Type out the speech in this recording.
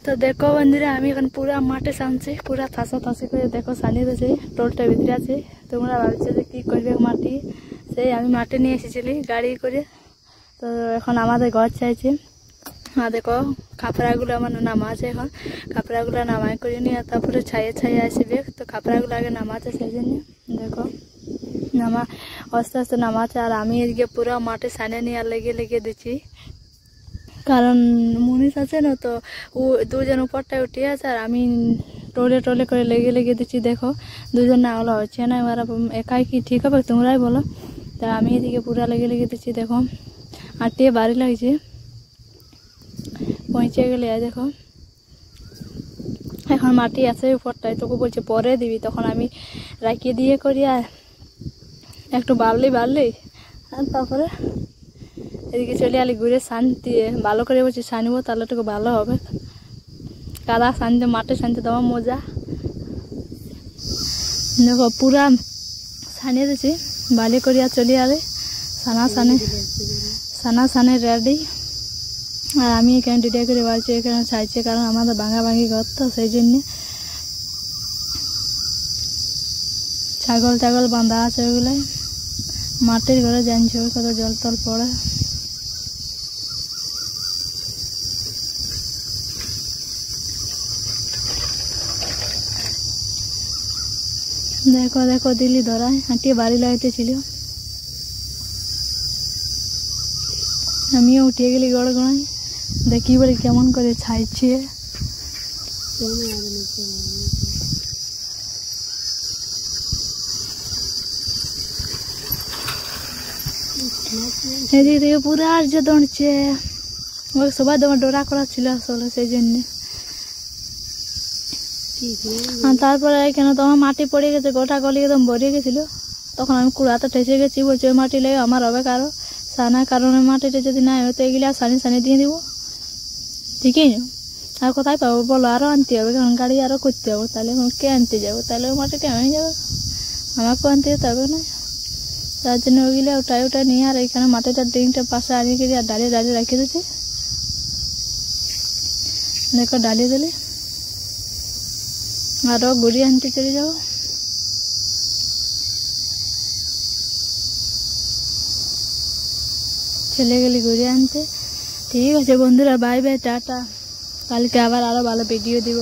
तो देखो बंधुरा आमी এখন পুরা মাঠে সানছি পুরা থাসা থাসি করে দেখো সানি দিয়েছে টোলটা ভিতরে আছে তোমরা ভাবছো যে কি করবে মাটি সেই আমি মাঠে নিয়ে এসেছিলি গাড়ি করে তো এখন আমাদের ঘর চাইছে দেখো খাপড়াগুলো আমার নামা আছে এখন খাপড়াগুলো নামাই করে নিয়ে তারপরে ছাইয়ে ছাইয়ে আসবে তো খাপড়াগুলো আগে নামাচ্ছে সেই জন্য দেখো নামা আস্তে আস্তে নামাচ্ছে আর আমি এদিকে পুরো মাঠে সানে নিয়ে লেগে লেগে দিচ্ছি কারণ মুনিশ আছে না তো ও দুজন উপরটায় উঠে আছে আর আমি টোলে টোলে করে লেগে লেগে দিচ্ছি দেখো দুজন না হলো হচ্ছে না এবার একাই কি ঠিক হবে তোমরাই বলো তা আমি এদিকে পুরা লেগে লেগে দিচ্ছি দেখো আটটিয়ে বাড়ি লাগছে পৌঁছে গেলে দেখো এখন মাটি আছে উপরটায় তোকে বলছে পরে দিবি তখন আমি রাখিয়ে দিয়ে করি আর একটু বাড়লেই আর তারপরে এদিকে চলে আলি ঘুরে শান্তি ভালো করে বলছি সানিব তাহলে একটু ভালো হবে কাদা শান্তি মাঠে শান্তি দেওয়া মজা দেখো পুরা সানিয়ে দিচ্ছি বালি করিয়া চলে আলে সানা সানে রেডি আর আমি এখানে ডিডে করে বাড়ছি এখানে চাইছে কারণ আমাদের ভাঙা ভাঙি ঘর তো সেই জন্যে ছাগল টাগল বাঁধা আছে ওইগুলো মাটির ঘরে জানছে ওই কত জল টল পড়ে দেখো দেখো দিল্লি ধরায় হাঁটিয়ে বাড়ি লাগাইতেছিল আমিও উঠে গেলি গড় গড়াই দেখি বলি কেমন করে ছাইছে এদিক থেকে পুরা আর যে দৌড়ছে ওই সবাই তোমার ডোরা করা ছিল আসলে সেই জন্য আর তারপরে এখানে তোমার মাটি পড়ে গেছে গোটা গলি একদম ভরে গেছিল তখন আমি কুড়াতে ঠেসে গেছি বলছি ওই মাটি লেগে আমার হবে কারো সানার কারণে মাটিটা যদি না হতো এগুলি আর সানি সানি দিয়ে দিব ঠিকই না আর কোথায় পাবো বলো আরও আনতে হবে কারণ গাড়ি আরও করতে হবে তাহলে কে আনতে যাবো তাহলে ওই মাটিটা হয়ে যাবে আমাকেও আনতে যেতে হবে না তার জন্য ওইগুলো ওটা নিয়ে আর এখানে মাটিটার ডিংটা পাশে আনিয়ে গেলে আর ডালিয়ে ডালিয়ে রাখিয়ে দিচ্ছি দেখো ডালিয়ে দিলে আরও ঘুরিয়ে আনতে চলে যাবো চলে গেলি ঘুরিয়ে আনতে ঠিক আছে বন্ধুরা বাই বাই টাটা কালকে আবার আরো ভালো ভিডিও দিব।